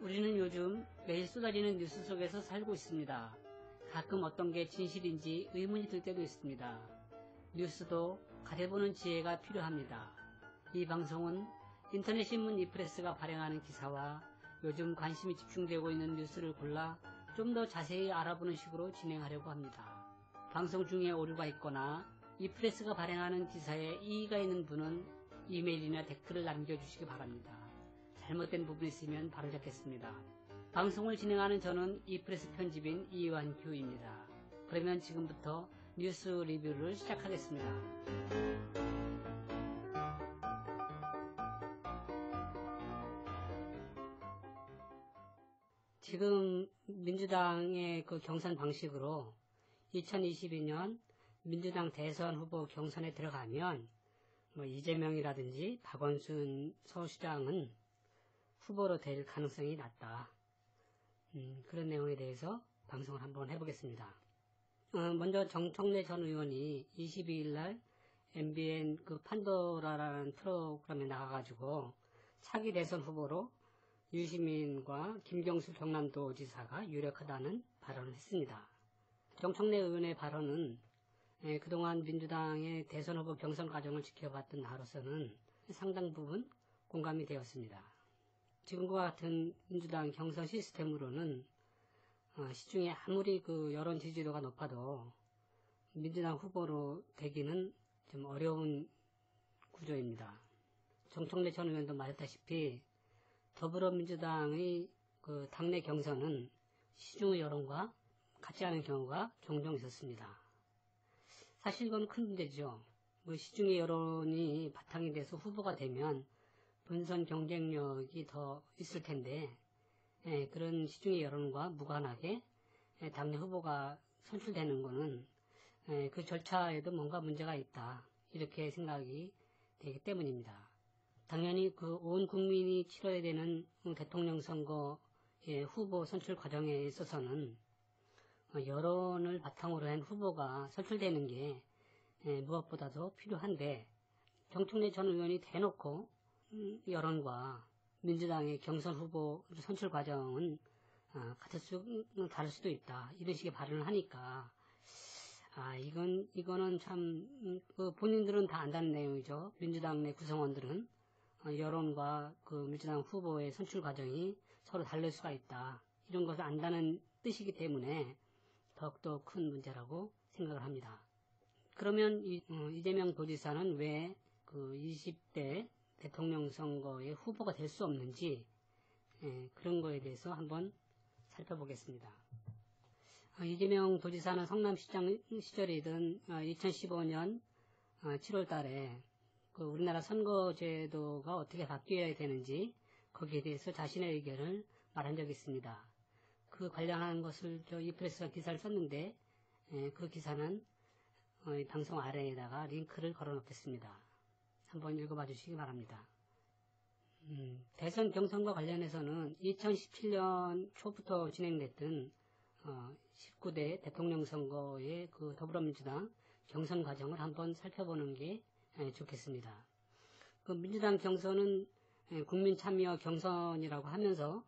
우리는 요즘 매일 쏟아지는 뉴스 속에서 살고 있습니다. 가끔 어떤 게 진실인지 의문이 들 때도 있습니다. 뉴스도 가려보는 지혜가 필요합니다. 이 방송은 인터넷 신문 이프레스가 발행하는 기사와 요즘 관심이 집중되고 있는 뉴스를 골라 좀 더 자세히 알아보는 식으로 진행하려고 합니다. 방송 중에 오류가 있거나 이프레스가 발행하는 기사에 이의가 있는 분은 이메일이나 댓글을 남겨주시기 바랍니다. 잘못된 부분이 있으면 바로잡겠습니다. 방송을 진행하는 저는 이프레스 편집인 이완규입니다. 그러면 지금부터 뉴스 리뷰를 시작하겠습니다. 지금 민주당의 그 경선 방식으로 2022년 민주당 대선 후보 경선에 들어가면 이재명이라든지 박원순 서울시장은 후보로 될 가능성이 낮다. 그런 내용에 대해서 방송을 한번 해보겠습니다. 먼저 정청래 전 의원이 22일날 MBN 그 판도라라는 프로그램에 나가가지고 차기 대선 후보로 유시민과 김경수 경남도지사가 유력하다는 발언을 했습니다. 정청래 의원의 발언은 그동안 민주당의 대선 후보 경선 과정을 지켜봤던 나로서는 상당 부분 공감이 되었습니다. 지금과 같은 민주당 경선 시스템으로는 시중에 아무리 그 여론 지지도가 높아도 민주당 후보로 되기는 좀 어려운 구조입니다. 정청래 전 의원도 말했다시피 더불어민주당의 그 당내 경선은 시중의 여론과 같지 않은 경우가 종종 있었습니다. 사실 이건 큰 문제죠. 시중의 여론이 바탕이 돼서 후보가 되면 본선 경쟁력이 더 있을 텐데 그런 시중의 여론과 무관하게 당내 후보가 선출되는 것은 그 절차에도 뭔가 문제가 있다. 이렇게 생각이 되기 때문입니다. 당연히 그 온 국민이 치러야 되는 대통령 선거의 후보 선출 과정에 있어서는 여론을 바탕으로 한 후보가 선출되는 게 무엇보다도 필요한데 정청래 전 의원이 대놓고 여론과 민주당의 경선 후보 선출 과정은 다를 수도 있다. 이런 식의 발언을 하니까 이거는 참 본인들은 다 안다는 내용이죠. 민주당 내 구성원들은 여론과 그 민주당 후보의 선출 과정이 서로 다를 수가 있다. 이런 것을 안다는 뜻이기 때문에 더욱더 큰 문제라고 생각을 합니다. 그러면 이재명 도지사는 왜 그 20대 대통령 선거의 후보가 될 수 없는지 그런 거에 대해서 한번 살펴보겠습니다. 이재명 도지사는 성남시장 시절이던 2015년 7월 달에 그 우리나라 선거제도가 어떻게 바뀌어야 되는지 거기에 대해서 자신의 의견을 말한 적이 있습니다. 그 관련한 것을 이프레스가 기사를 썼는데 그 기사는 방송 아래에다가 링크를 걸어 놓겠습니다. 한번 읽어봐 주시기 바랍니다. 대선 경선과 관련해서는 2017년 초부터 진행됐던 19대 대통령 선거의 그 더불어민주당 경선 과정을 한번 살펴보는 게 좋겠습니다. 그 민주당 경선은 국민 참여 경선이라고 하면서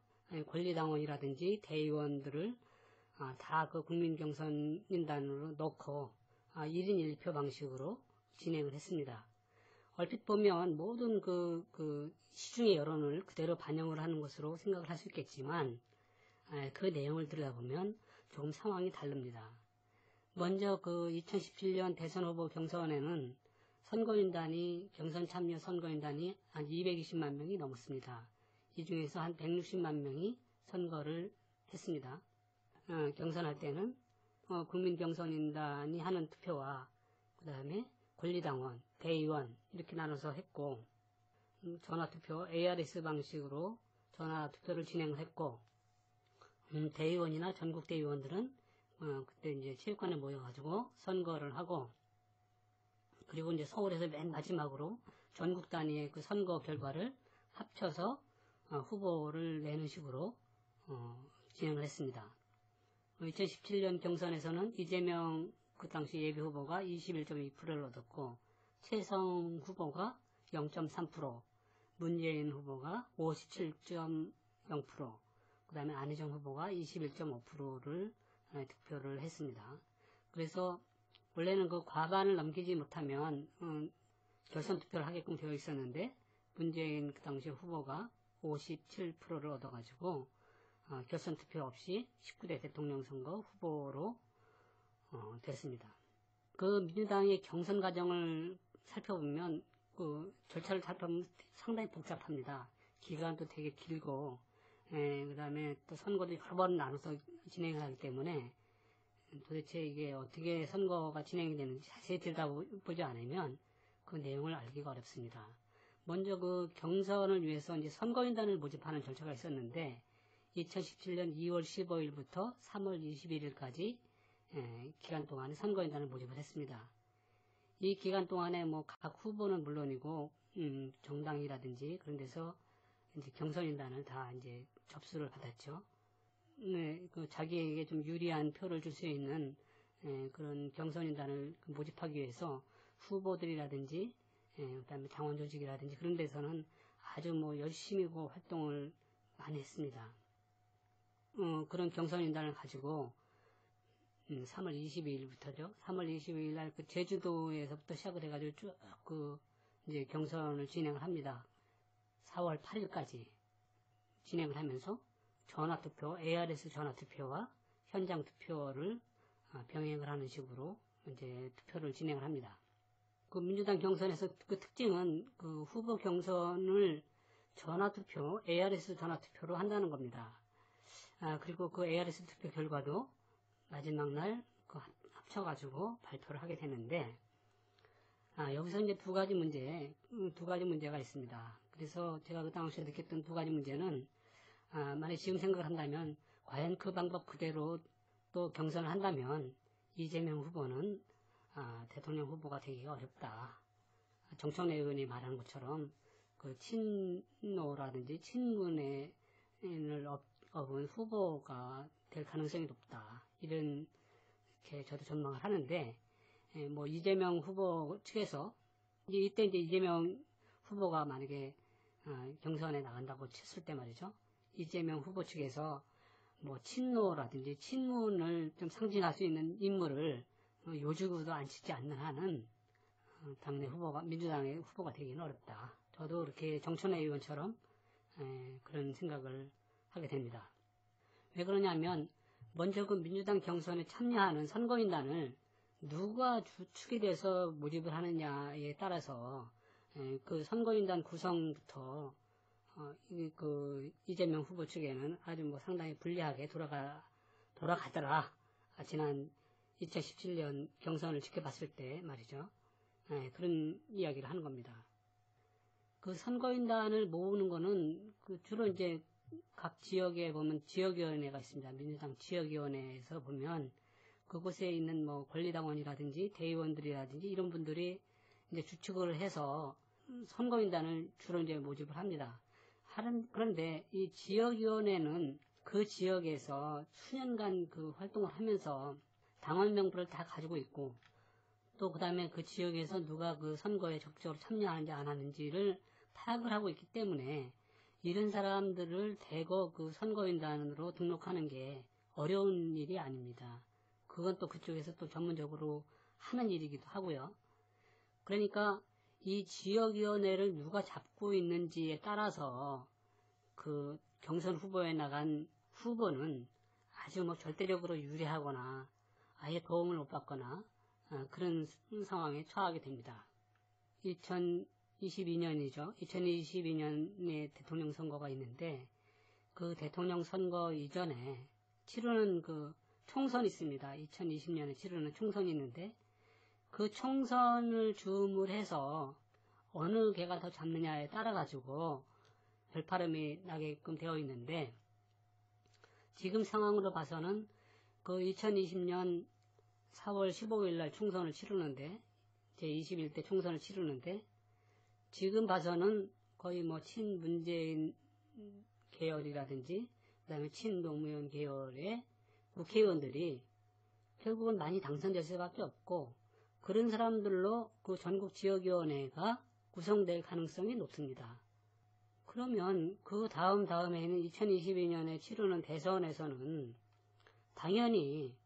권리당원이라든지 대의원들을 다 그 국민경선인단으로 넣고 1인 1표 방식으로 진행을 했습니다. 얼핏 보면 모든 그 시중의 여론을 그대로 반영을 하는 것으로 생각을 할 수 있겠지만 그 내용을 들여다보면 조금 상황이 다릅니다. 먼저 그 2017년 대선 후보 경선에는 경선 참여 선거인단이 한 220만 명이 넘었습니다. 이 중에서 한 160만 명이 선거를 했습니다. 경선할 때는 국민경선인단이 하는 투표와 그 다음에 권리당원, 대의원 이렇게 나눠서 했고 전화투표 ARS 방식으로 전화투표를 진행을 했고 대의원이나 전국대의원들은 그때 이제 체육관에 모여가지고 선거를 하고 그리고 이제 서울에서 맨 마지막으로 전국 단위의 그 선거 결과를 합쳐서 후보를 내는 식으로 진행을 했습니다. 2017년 경선에서는 이재명 그 당시 예비 후보가 21.2%를 얻었고 최성 후보가 0.3%, 문재인 후보가 57.0%, 그 다음에 안희정 후보가 21.5%를 득표를 했습니다. 그래서 원래는 그 과반을 넘기지 못하면 결선 투표를 하게끔 되어 있었는데 문재인 그 당시 후보가 57%를 얻어가지고 결선 투표 없이 19대 대통령 선거 후보로 됐습니다. 그 민주당의 경선 과정을 살펴보면 그 절차를 살펴보면 상당히 복잡합니다. 기간도 되게 길고 그 다음에 또 선거도 여러 번 나눠서 진행을 하기 때문에 도대체 이게 어떻게 선거가 진행이 되는지 자세히 들여다보지 않으면 그 내용을 알기가 어렵습니다. 먼저 그 경선을 위해서 이제 선거인단을 모집하는 절차가 있었는데 2017년 2월 15일부터 3월 21일까지 기간 동안에 선거인단을 모집을 했습니다. 이 기간 동안에 뭐 각 후보는 물론이고 정당이라든지 그런 데서 이제 경선인단을 다 이제 접수를 받았죠. 네, 그 자기에게 좀 유리한 표를 줄 수 있는 그런 경선인단을 모집하기 위해서 후보들이라든지 그다음에 당원 조직이라든지 그런 데서는 아주 뭐 열심히 그 활동을 많이 했습니다. 그런 경선인단을 가지고 3월 22일부터죠. 3월 22일 날 그 제주도에서부터 시작을 해가지고 쭉 그 이제 경선을 진행을 합니다. 4월 8일까지 진행을 하면서 전화투표, ARS 전화투표와 현장 투표를 병행을 하는 식으로 이제 투표를 진행을 합니다. 그 민주당 경선에서 그 특징은 그 후보 경선을 전화투표, ARS 전화투표로 한다는 겁니다. 그리고 그 ARS 투표 결과도 마지막 날 그 합쳐가지고 발표를 하게 되는데, 여기서 이제 두 가지 문제가 있습니다. 그래서 제가 그 당시에 느꼈던 두 가지 문제는, 만약 지금 생각을 한다면, 과연 그 방법 그대로 또 경선을 한다면, 이재명 후보는, 대통령 후보가 되기가 어렵다. 정청래 의원이 말하는 것처럼, 그 친노라든지 친문을 업은 후보가 될 가능성이 높다. 이렇게 저도 전망을 하는데, 뭐 이재명 후보 측에서 이때 이제 이재명 후보가 만약에 경선에 나간다고 쳤을 때 말이죠. 이재명 후보 측에서 뭐 친노라든지 친문을 좀 상징할 수 있는 인물을 요직으로도 앉히지 않는 한은 당내 후보가 민주당의 후보가 되기는 어렵다. 저도 이렇게 정청래 의원처럼 그런 생각을 하게 됩니다. 왜 그러냐면 먼저 그 민주당 경선에 참여하는 선거인단을 누가 주축이 돼서 모집을 하느냐에 따라서 그 선거인단 구성부터 그 이재명 후보 측에는 아주 뭐 상당히 불리하게 돌아가더라. 지난 2017년 경선을 지켜봤을 때 말이죠. 그런 이야기를 하는 겁니다. 그 선거인단을 모으는 거는 그 주로 이제 각 지역에 보면 지역위원회가 있습니다. 민주당 지역위원회에서 보면 그곳에 있는 뭐 권리당원이라든지 대의원들이라든지 이런 분들이 이제 주축을 해서 선거인단을 주로 이제 모집을 합니다. 그런데 이 지역위원회는 그 지역에서 수년간 그 활동을 하면서 당원 명부를 다 가지고 있고 또 그 다음에 그 지역에서 누가 그 선거에 적극적으로 참여하는지 안 하는지를 파악을 하고 있기 때문에 이런 사람들을 대거 그 선거인단으로 등록하는 게 어려운 일이 아닙니다. 그건 또 그쪽에서 또 전문적으로 하는 일이기도 하고요. 그러니까 이 지역위원회를 누가 잡고 있는지에 따라서 그 경선 후보에 나간 후보는 아주 뭐 절대적으로 유리하거나 아예 도움을 못 받거나 그런 상황에 처하게 됩니다. 2022년이죠. 2022년에 대통령 선거가 있는데 그 대통령 선거 이전에 치르는 그 총선이 있습니다. 2020년에 치르는 총선이 있는데 그 총선을 줌을 해서 어느 개가 더 잡느냐에 따라 가지고 별파름이 나게끔 되어 있는데 지금 상황으로 봐서는 그 2020년 4월 15일 날 총선을 치르는데 제21대 총선을 치르는데 지금 봐서는 거의 뭐 친문재인 계열이라든지 그다음에 친노무현 계열의 국회의원들이 결국은 많이 당선될 수밖에 없고 그런 사람들로 그 전국 지역위원회가 구성될 가능성이 높습니다. 그러면 그 다음해는 2022년에 치르는 대선에서는 당연히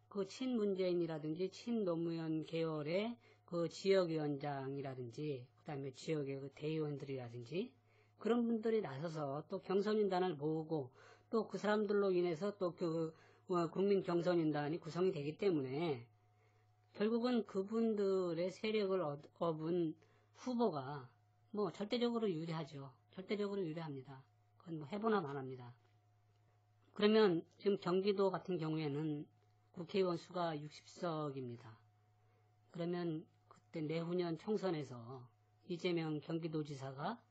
그 친문재인이라든지 친노무현 계열의 그 지역위원장이라든지 그다음에 지역의 그 대의원들이라든지 그런 분들이 나서서 또 경선인단을 모으고 또 그 사람들로 인해서 또 그 국민 경선인단이 구성이 되기 때문에 결국은 그분들의 세력을 얻은 후보가 뭐 절대적으로 유리하죠. 절대적으로 유리합니다. 그건 뭐 해보나 말합니다. 그러면 지금 경기도 같은 경우에는 국회의원 수가 60석입니다. 그러면 그때 내후년 총선에서 이재명 경기도지사가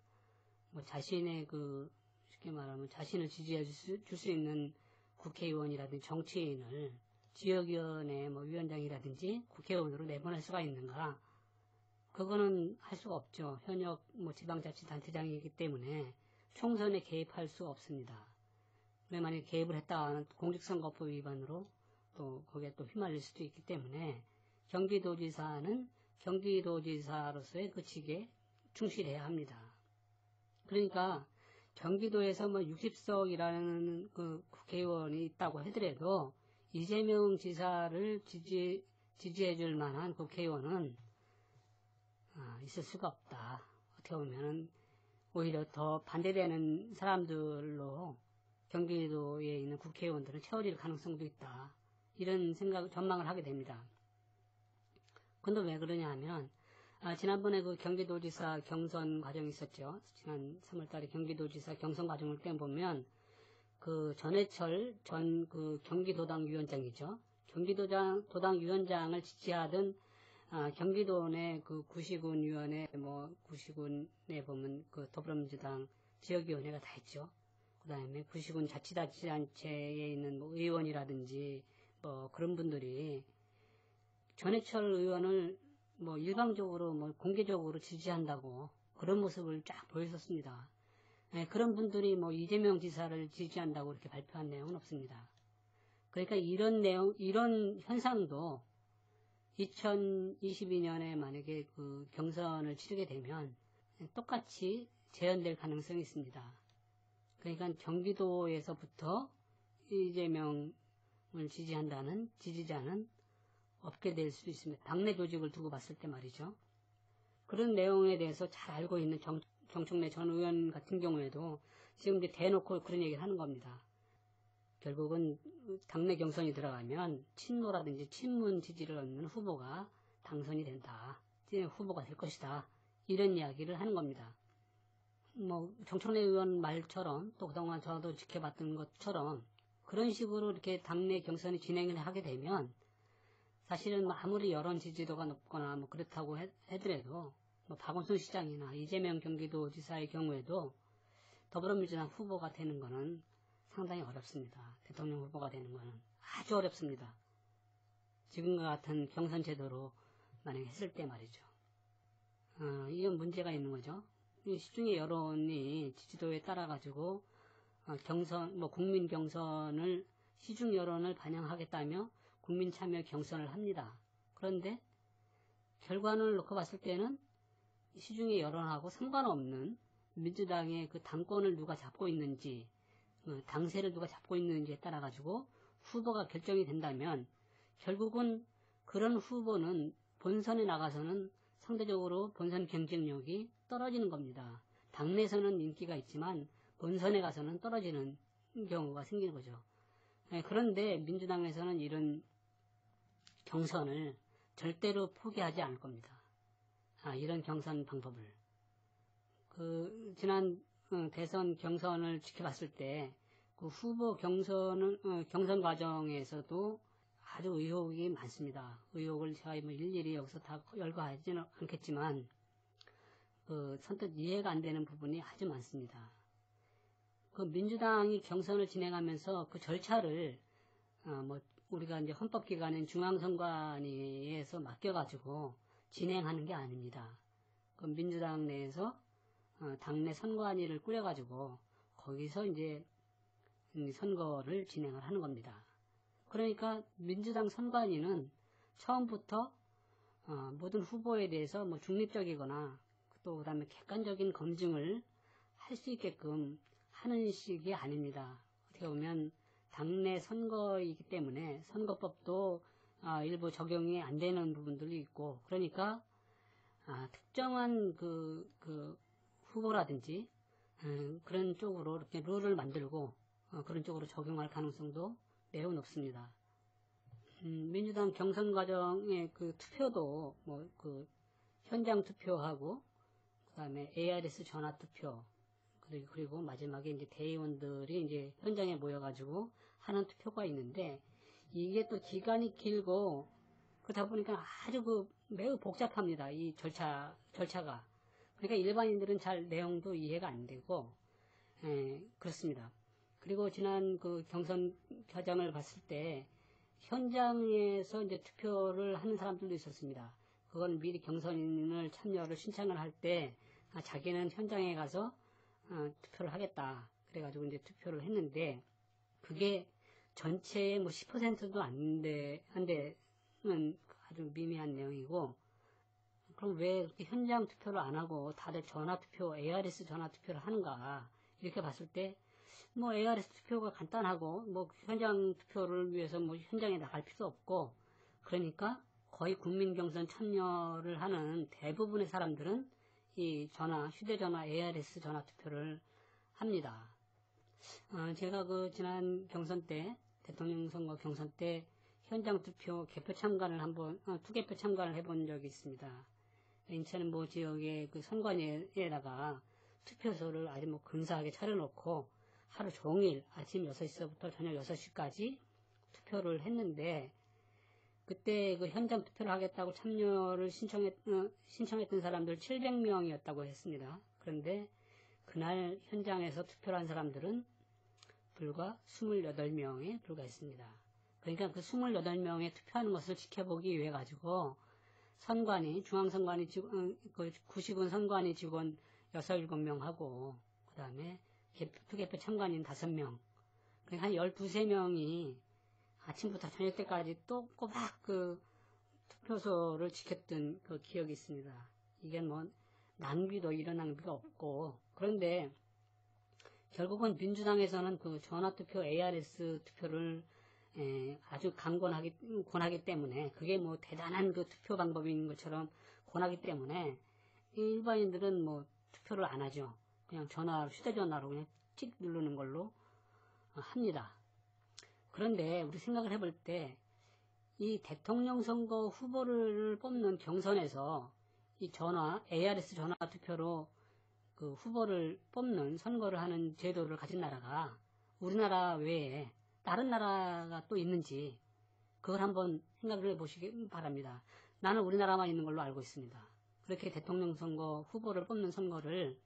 뭐 자신의 그 쉽게 말하면 자신을 지지해 줄 수 있는 국회의원이라든지 정치인을 지역위원회 뭐 위원장이라든지 국회의원으로 내보낼 수가 있는가? 그거는 할 수가 없죠. 현역 뭐 지방자치단체장이기 때문에 총선에 개입할 수가 없습니다. 그래 만약에 개입을 했다 하는 공직선거법 위반으로 또 거기에 또 휘말릴 수도 있기 때문에 경기도지사는 경기도지사로서의 그 직에 충실해야 합니다. 그러니까 경기도에서 뭐 60석이라는 그 국회의원이 있다고 하더라도 이재명 지사를 지지해 줄 만한 국회의원은 있을 수가 없다. 어떻게 보면은 오히려 더 반대되는 사람들로 경기도에 있는 국회의원들은 채워질 가능성도 있다. 이런 전망을 하게 됩니다. 근데 왜 그러냐 하면, 지난번에 그 경기도지사 경선 과정이 있었죠. 지난 3월달에 경기도지사 경선 과정을 떼보면, 그 전해철 전 그 경기도당 위원장이죠. 경기도당 위원장을 지지하던 경기도 내 그 구시군위원회, 뭐 구시군에 보면 그 더불어민주당 지역위원회가 다 있죠. 그 다음에 구시군 자치단체에 있는 뭐 의원이라든지 뭐 그런 분들이 전해철 의원을 뭐 일방적으로 뭐 공개적으로 지지한다고 그런 모습을 쫙 보였었습니다. 네, 그런 분들이 뭐 이재명 지사를 지지한다고 이렇게 발표한 내용은 없습니다. 그러니까 이런 현상도 2022년에 만약에 그 경선을 치르게 되면 똑같이 재현될 가능성이 있습니다. 그러니까 경기도에서부터 이재명을 지지한다는 지지자는 없게 될 수도 있습니다. 당내 조직을 두고 봤을 때 말이죠. 그런 내용에 대해서 잘 알고 있는 정청래 전 의원 같은 경우에도 지금 이제 대놓고 그런 얘기를 하는 겁니다. 결국은 당내 경선이 들어가면 친노라든지 친문 지지를 얻는 후보가 당선이 된다. 후보가 될 것이다. 이런 이야기를 하는 겁니다. 뭐 정청래 의원 말처럼 또 그동안 저도 지켜봤던 것처럼 그런 식으로 이렇게 당내 경선이 진행을 하게 되면 사실은 뭐 아무리 여론 지지도가 높거나 뭐 그렇다고 하더라도 뭐 박원순 시장이나 이재명 경기도지사의 경우에도 더불어민주당 후보가 되는 거는 상당히 어렵습니다. 대통령 후보가 되는 거는 아주 어렵습니다. 지금과 같은 경선 제도로 만약에 했을 때 말이죠. 이건 문제가 있는 거죠. 시중의 여론이 지지도에 따라 가지고 국민 경선을 시중 여론을 반영하겠다며 국민 참여 경선을 합니다. 그런데 결과를 놓고 봤을 때는 시중의 여론하고 상관없는 민주당의 그 당권을 누가 잡고 있는지 당세를 누가 잡고 있는지에 따라 가지고 후보가 결정이 된다면 결국은 그런 후보는 본선에 나가서는 상대적으로 본선 경쟁력이 떨어지는 겁니다. 당내에서는 인기가 있지만 본선에 가서는 떨어지는 경우가 생기는 거죠. 그런데 민주당에서는 이런 경선을 절대로 포기하지 않을 겁니다. 이런 경선 방법을. 지난 대선 경선을 지켜봤을 때 그 후보 경선 과정에서도 아주 의혹이 많습니다. 의혹을 제가 뭐 일일이 여기서 다 열거하지는 않겠지만 선뜻 이해가 안 되는 부분이 아주 많습니다. 그 민주당이 경선을 진행하면서 그 절차를 우리가 이제 헌법기관인 중앙선관위에서 맡겨가지고 진행하는 게 아닙니다. 그 민주당 내에서 당내 선관위를 꾸려가지고 거기서 이제 선거를 진행을 하는 겁니다. 그러니까 민주당 선관위는 처음부터 모든 후보에 대해서 뭐 중립적이거나 또 그다음에 객관적인 검증을 할 할 수 있게끔 하는 식이 아닙니다. 어떻게 보면 당내 선거이기 때문에 선거법도 일부 적용이 안 되는 부분들이 있고, 그러니까 특정한 그 후보라든지 그런 쪽으로 이렇게 룰을 만들고 그런 쪽으로 적용할 가능성도 매우 높습니다. 민주당 경선 과정의 그 투표도 뭐 그 현장 투표하고 그다음에 ARS 전화 투표 그리고 마지막에 이제 대의원들이 이제 현장에 모여가지고 하는 투표가 있는데, 이게 또 기간이 길고 그러다 보니까 아주 매우 복잡합니다. 이 절차가. 그러니까 일반인들은 잘 내용도 이해가 안 되고, 그렇습니다. 그리고 지난 그 경선 과정을 봤을 때 현장에서 이제 투표를 하는 사람들도 있었습니다. 그건 미리 경선인을 참여를 신청을 할 때 자기는 현장에 가서 투표를 하겠다. 그래가지고 이제 투표를 했는데, 그게 전체의 뭐 10%도 안 되는 아주 미미한 내용이고, 그럼 왜 그렇게 현장 투표를 안 하고 다들 전화 투표, ARS 전화 투표를 하는가? 이렇게 봤을 때, 뭐 ARS 투표가 간단하고, 뭐 현장 투표를 위해서 뭐 현장에 나갈 필요도 없고, 그러니까 거의 국민 경선 참여를 하는 대부분의 사람들은 이 휴대전화 ARS 전화 투표를 합니다. 제가 그 지난 경선 때, 대통령 선거 경선 때 현장 투표 개표 참관을 투개표 참관을 해본 적이 있습니다. 인천 모 지역의 그 선관위에다가 투표소를 아주 뭐 근사하게 차려놓고 하루 종일 아침 6시부터 저녁 6시까지 투표를 했는데, 그때 그 현장 투표를 하겠다고 참여를 신청했던 사람들 700명이었다고 했습니다. 그런데 그날 현장에서 투표를 한 사람들은 불과 28명에 불과했습니다. 그러니까 그 28명의 투표하는 것을 지켜보기 위해 가지고 중앙선관위 그 구시군 선관위 직원 6, 7명하고 그 다음에 투개표 참관인 5명, 그러니까 한 12~13명이 아침부터 저녁 때까지 또 꼬박 그 투표소를 지켰던 그 기억이 있습니다. 이게 뭐 낭비도 이런 낭비가 없고, 그런데 결국은 민주당에서는 그 전화투표 ARS 투표를 아주 권하기 때문에, 그게 뭐 대단한 그 투표 방법인 것처럼 권하기 때문에 일반인들은 뭐 투표를 안 하죠. 그냥 휴대전화로 그냥 찍 누르는 걸로 합니다. 그런데 우리 생각을 해볼 때 이 대통령 선거 후보를 뽑는 경선에서 이 ARS 전화 투표로 그 후보를 뽑는 선거를 하는 제도를 가진 나라가 우리나라 외에 다른 나라가 또 있는지 그걸 한번 생각을 해보시기 바랍니다. 나는 우리나라만 있는 걸로 알고 있습니다. 그렇게 대통령 선거 후보를 뽑는 선거를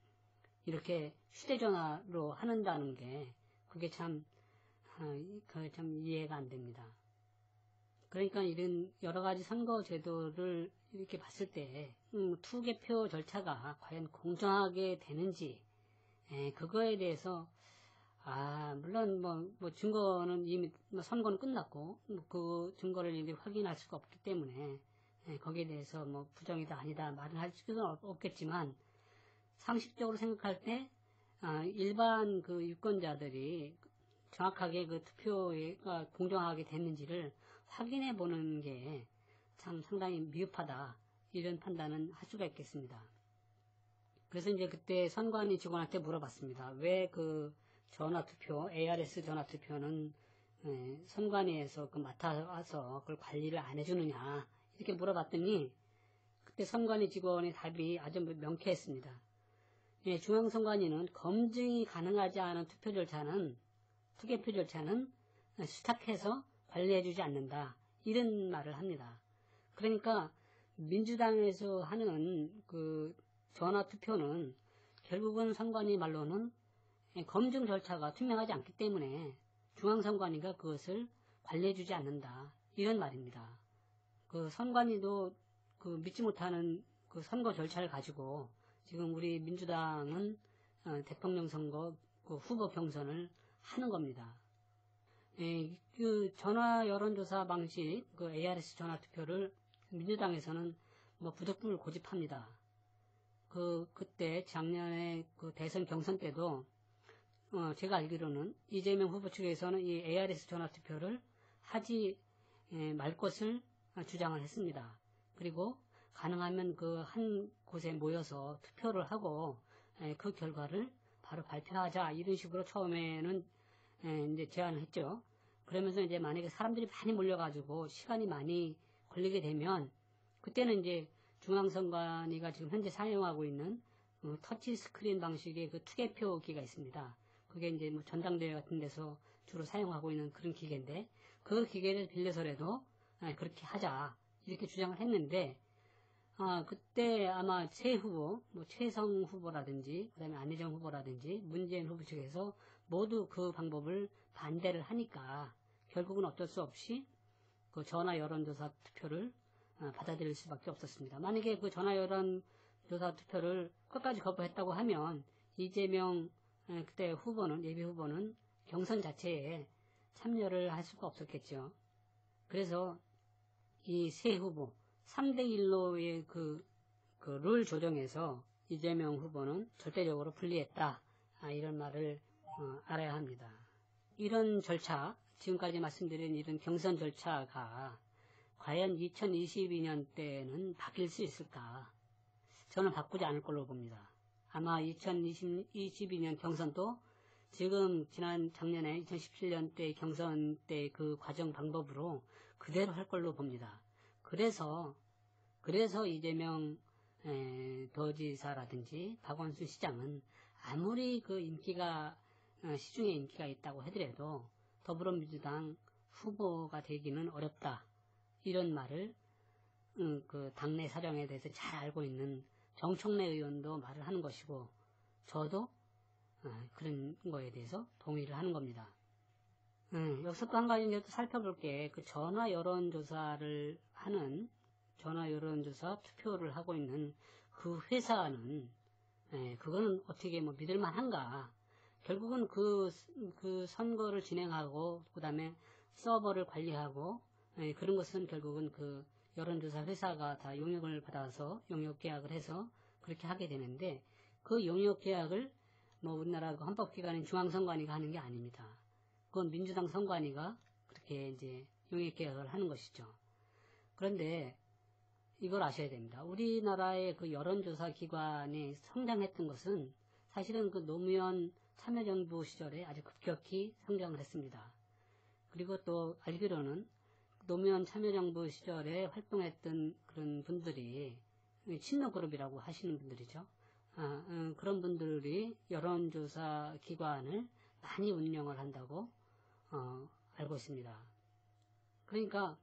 이렇게 휴대전화로 한다는 게 그게 참 이해가 안 됩니다. 그러니까 이런 여러 가지 선거 제도를 이렇게 봤을 때 투개표 절차가 과연 공정하게 되는지, 그거에 대해서 물론 뭐 증거는 이미 선거는 끝났고 그 증거를 이제 확인할 수가 없기 때문에 거기에 대해서 뭐 부정이다 아니다 말은 할 수는 없겠지만, 상식적으로 생각할 때 일반 그 유권자들이 정확하게 그 투표가 공정하게 됐는지를 확인해 보는 게 참 상당히 미흡하다, 이런 판단은 할 수가 있겠습니다. 그래서 이제 그때 선관위 직원한테 물어봤습니다. 왜 그 전화투표, ARS 전화투표는 선관위에서 맡아서 그걸 관리를 안 해주느냐, 이렇게 물어봤더니 그때 선관위 직원의 답이 아주 명쾌했습니다. 중앙선관위는 검증이 가능하지 않은 투개표 절차는 수탁해서 관리해주지 않는다, 이런 말을 합니다. 그러니까 민주당에서 하는 그 전화투표는 결국은 선관위 말로는 검증 절차가 투명하지 않기 때문에 중앙선관위가 그것을 관리해주지 않는다, 이런 말입니다. 그 선관위도 그 믿지 못하는 그 선거 절차를 가지고 지금 우리 민주당은 대통령 선거 그 후보 경선을 하는 겁니다. 그 전화 여론조사 방식, 그 ARS 전화 투표를 민주당에서는 뭐 부득불 고집합니다. 그때 작년에 그 대선 경선 때도 제가 알기로는 이재명 후보 측에서는 이 ARS 전화투표를 하지 말 것을 주장을 했습니다. 그리고 가능하면 그 한 곳에 모여서 투표를 하고 그 결과를 바로 발표하자 이런 식으로 처음에는 이제 제안을 했죠. 그러면서 이제 만약에 사람들이 많이 몰려가지고 시간이 많이 걸리게 되면 그때는 이제 중앙선관위가 지금 현재 사용하고 있는 터치 스크린 방식의 그 투개표기가 있습니다. 그게 이제 뭐 전당대회 같은 데서 주로 사용하고 있는 그런 기계인데 그 기계를 빌려서라도 그렇게 하자 이렇게 주장을 했는데 그때 아마 새 후보, 뭐 최성 후보라든지 그다음에 안희정 후보라든지 문재인 후보 측에서 모두 그 방법을 반대를 하니까 결국은 어쩔 수 없이 그 전화 여론조사 투표를 받아들일 수밖에 없었습니다. 만약에 그 전화 여론조사 투표를 끝까지 거부했다고 하면 이재명 그때 후보는 예비 후보는 경선 자체에 참여를 할 수가 없었겠죠. 그래서 이 새 후보 3대1로의 룰 조정에서 이재명 후보는 절대적으로 불리했다. 이런 말을 알아야 합니다. 이런 절차, 지금까지 말씀드린 이런 경선 절차가 과연 2022년 때는 바뀔 수 있을까? 저는 바꾸지 않을 걸로 봅니다. 아마 2022년 경선도 지금 작년에 2017년 때 경선 때 그 과정 방법으로 그대로 할 걸로 봅니다. 그래서 이재명 도지사라든지 박원순 시장은 아무리 그 시중에 인기가 있다고 하더라도 더불어민주당 후보가 되기는 어렵다. 이런 말을 그 당내 사정에 대해서 잘 알고 있는 정청래 의원도 말을 하는 것이고 저도 그런 거에 대해서 동의를 하는 겁니다. 여기서 또 한 가지 이제 또 살펴볼 게 그 전화 여론조사를 하는 전화 여론조사 투표를 하고 있는 그 회사는 그거는 어떻게 뭐 믿을만한가? 결국은 그 선거를 진행하고 그 다음에 서버를 관리하고 그런 것은 결국은 그 여론조사 회사가 다 용역을 받아서 용역 계약을 해서 그렇게 하게 되는데 그 용역 계약을 뭐 우리나라 그 헌법기관인 중앙선관위가 하는 게 아닙니다. 그건 민주당 선관위가 그렇게 이제 용역 계약을 하는 것이죠. 그런데 이걸 아셔야 됩니다. 우리나라의 그 여론조사 기관이 성장했던 것은 사실은 그 노무현 참여정부 시절에 아주 급격히 성장을 했습니다. 그리고 또 알기로는 노무현 참여정부 시절에 활동했던 그런 분들이 친노그룹이라고 하시는 분들이죠. 그런 분들이 여론조사 기관을 많이 운영을 한다고 알고 있습니다. 그러니까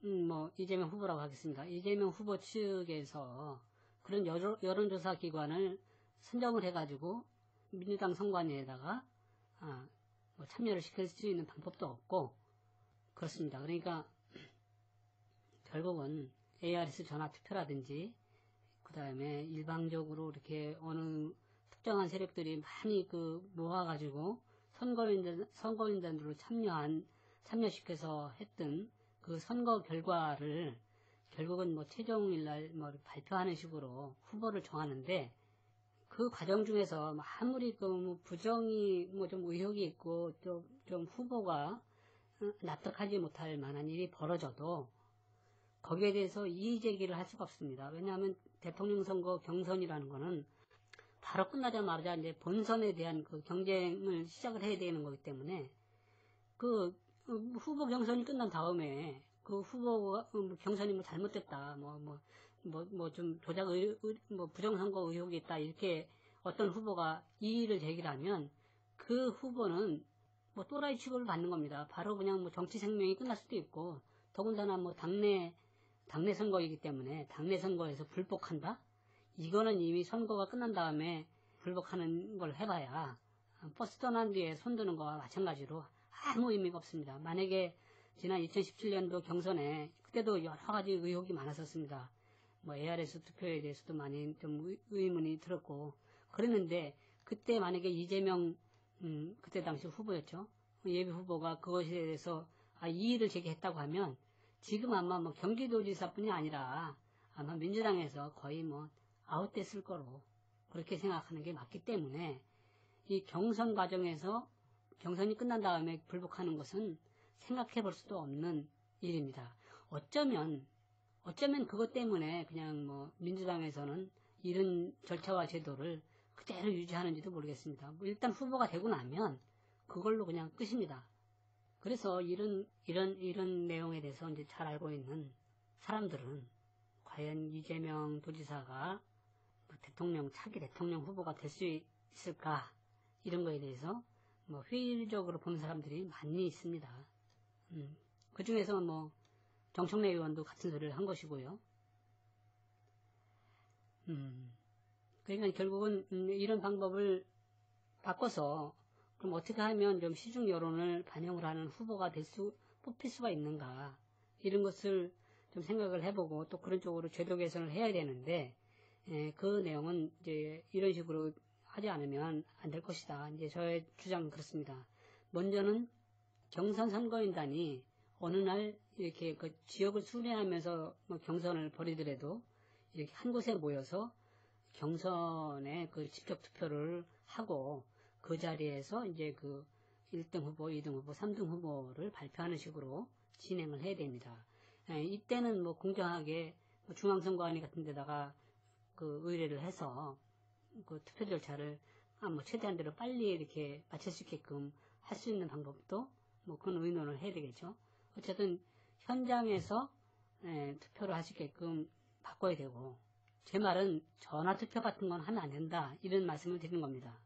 뭐 이재명 후보라고 하겠습니다. 이재명 후보 측에서 그런 여론조사 기관을 선정을 해가지고 민주당 선관위에다가 뭐 참여를 시킬 수 있는 방법도 없고 그렇습니다. 그러니까 결국은 ARS 전화투표라든지 그 다음에 일방적으로 이렇게 어느 특정한 세력들이 많이 모아가지고 선거인단으로 참여시켜서 했던 그 선거 결과를 결국은 뭐 최종일날 뭐 발표하는 식으로 후보를 정하는데 그 과정 중에서 아무리 뭐 부정이 뭐 좀 의혹이 있고 좀 후보가 납득하지 못할 만한 일이 벌어져도 거기에 대해서 이의 제기를 할 수가 없습니다. 왜냐하면 대통령 선거 경선이라는 거는 바로 끝나자마자 이제 본선에 대한 그 경쟁을 시작을 해야 되는 거기 때문에 그 후보 경선이 끝난 다음에 그 후보가 경선이 뭐 잘못됐다, 뭐 좀 조작 뭐 부정선거 의혹이 있다 이렇게 어떤 후보가 이의를 제기하면 그 후보는 뭐 또라이 취급을 받는 겁니다. 바로 그냥 뭐 정치 생명이 끝날 수도 있고 더군다나 뭐 당내 선거이기 때문에 당내 선거에서 불복한다? 이거는 이미 선거가 끝난 다음에 불복하는 걸 해봐야 버스 떠난 뒤에 손드는 거와 마찬가지로 아무 의미가 없습니다. 만약에 지난 2017년도 경선에 그때도 여러 가지 의혹이 많았었습니다. 뭐 ARS 투표에 대해서도 많이 좀 의문이 들었고 그랬는데 그때 만약에 이재명 그때 당시 후보였죠. 예비 후보가 그것에 대해서 이의를 제기했다고 하면 지금 아마 뭐 경기도지사뿐이 아니라 아마 민주당에서 거의 뭐 아웃됐을 거로 그렇게 생각하는 게 맞기 때문에 이 경선 과정에서 경선이 끝난 다음에 불복하는 것은 생각해 볼 수도 없는 일입니다. 어쩌면 그것 때문에 그냥 뭐 민주당에서는 이런 절차와 제도를 그대로 유지하는지도 모르겠습니다. 뭐 일단 후보가 되고 나면 그걸로 그냥 끝입니다. 그래서 이런 내용에 대해서 이제 잘 알고 있는 사람들은 과연 이재명 도지사가 차기 대통령 후보가 될 수 있을까, 이런 거에 대해서 뭐 회의적으로 보는 사람들이 많이 있습니다. 그 중에서 뭐 정청래 의원도 같은 소리를 한 것이고요. 그러니까 결국은 이런 방법을 바꿔서 그럼 어떻게 하면 좀 시중 여론을 반영을 하는 후보가 뽑힐 수가 있는가, 이런 것을 좀 생각을 해보고 또 그런 쪽으로 제도 개선을 해야 되는데, 그 내용은 이제 이런 식으로 하지 않으면 안 될 것이다. 이제 저의 주장은 그렇습니다. 먼저는 경선 선거인단이 어느 날 이렇게 그 지역을 순회하면서 뭐 경선을 벌이더라도 이렇게 한 곳에 모여서 경선에 그 직접 투표를 하고 그 자리에서 이제 그 1등 후보, 2등 후보, 3등 후보를 발표하는 식으로 진행을 해야 됩니다. 이때는 뭐 공정하게 중앙선거관리 같은 데다가 그 의뢰를 해서 그 투표 절차를 뭐 최대한대로 빨리 이렇게 마칠 수 있게끔 할 수 있는 방법도 뭐 그런 의논을 해야 되겠죠. 어쨌든 현장에서 투표를 하시게끔 바꿔야 되고, 제 말은 전화 투표 같은 건 하면 안 된다, 이런 말씀을 드리는 겁니다.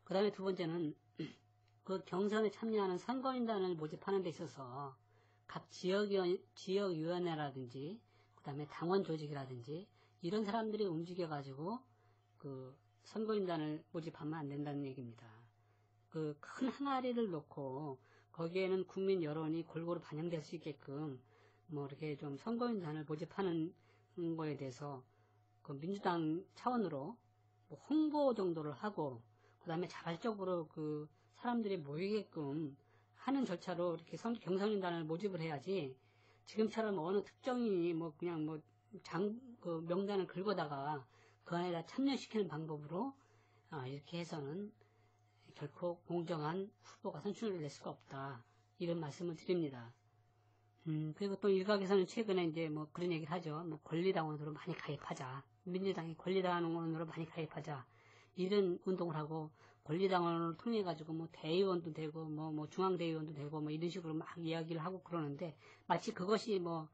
그 다음에 두 번째는 그 경선에 참여하는 선거인단을 모집하는 데 있어서 각 지역위원회라든지 그 다음에 당원 조직이라든지 이런 사람들이 움직여가지고 그 선거인단을 모집하면 안 된다는 얘기입니다. 그 큰 항아리를 놓고 거기에는 국민 여론이 골고루 반영될 수 있게끔 뭐 이렇게 좀 선거인단을 모집하는 거에 대해서 그 민주당 차원으로 뭐 홍보 정도를 하고 그 다음에 자발적으로 그 사람들이 모이게끔 하는 절차로 이렇게 경선인단을 모집을 해야지, 지금처럼 어느 특정인이 뭐 그냥 뭐 그 명단을 긁어다가 그 안에다 참여시키는 방법으로 이렇게 해서는 결코 공정한 후보가 선출될 수가 없다, 이런 말씀을 드립니다. 그리고 또 일각에서는 최근에 이제 뭐 그런 얘기를 하죠. 뭐 권리당원으로 많이 가입하자. 민주당이 권리당원으로 많이 가입하자. 이런 운동을 하고 권리당원을 통해 가지고 뭐 대의원도 되고 뭐 중앙대의원도 되고 뭐 이런 식으로 막 이야기를 하고 그러는데, 마치 그것이 뭐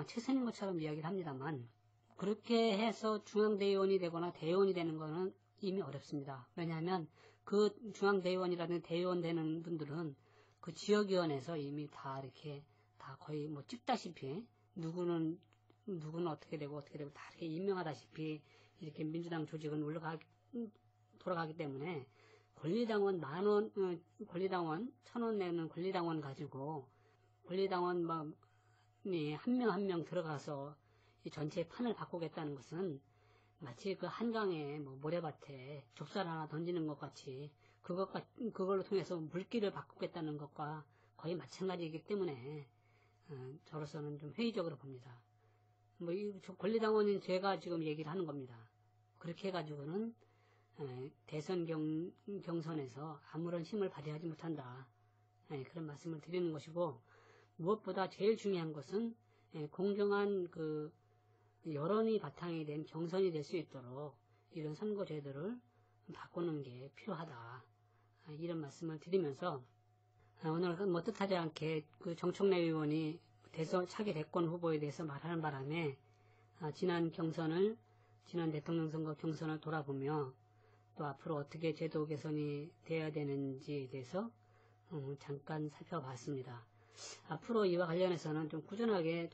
최선인 것처럼 이야기를 합니다만, 그렇게 해서 중앙대의원이 되거나 대의원이 되는 거는 이미 어렵습니다. 왜냐하면 그 중앙대의원이라든지 대의원 되는 분들은 그 지역위원회에서 이미 다 이렇게 다 거의 뭐 찍다시피 누구는 어떻게 되고 다 이렇게 임명하다시피 이렇게 민주당 조직은 돌아가기 때문에 권리당원 10,000원, 권리당원 1,000원 내는 권리당원 가지고 권리당원이 한 명 한 명 들어가서 이 전체 판을 바꾸겠다는 것은 마치 그 한강에 뭐 모래밭에 좁쌀 하나 던지는 것 같이 그걸로 통해서 물기를 바꾸겠다는 것과 거의 마찬가지이기 때문에 저로서는 좀 회의적으로 봅니다. 뭐 이 권리당원인 제가 지금 얘기를 하는 겁니다. 그렇게 해가지고는 대선 경선에서 아무런 힘을 발휘하지 못한다, 그런 말씀을 드리는 것이고, 무엇보다 제일 중요한 것은 공정한 그 여론이 바탕이 된 경선이 될 수 있도록 이런 선거 제도를 바꾸는 게 필요하다, 이런 말씀을 드리면서 오늘 뭐 뜻하지 않게 그 정청래 의원이 차기 대권 후보에 대해서 말하는 바람에 지난 대통령 선거 경선을 돌아보며 또 앞으로 어떻게 제도 개선이 돼야 되는지에 대해서 잠깐 살펴봤습니다. 앞으로 이와 관련해서는 좀 꾸준하게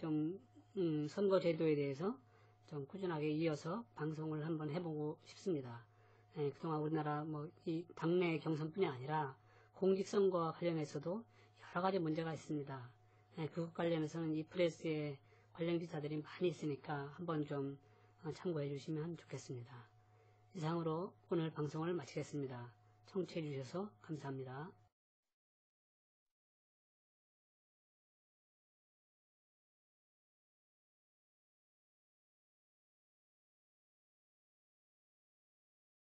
선거 제도에 대해서 좀 꾸준하게 이어서 방송을 한번 해보고 싶습니다. 그동안 우리나라 이 당내 경선뿐이 아니라 공직선거와 관련해서도 여러 가지 문제가 있습니다. 그것 관련해서는 이 프레스에 관련 기사들이 많이 있으니까 한번 좀 참고해 주시면 좋겠습니다. 이상으로 오늘 방송을 마치겠습니다. 청취해 주셔서 감사합니다.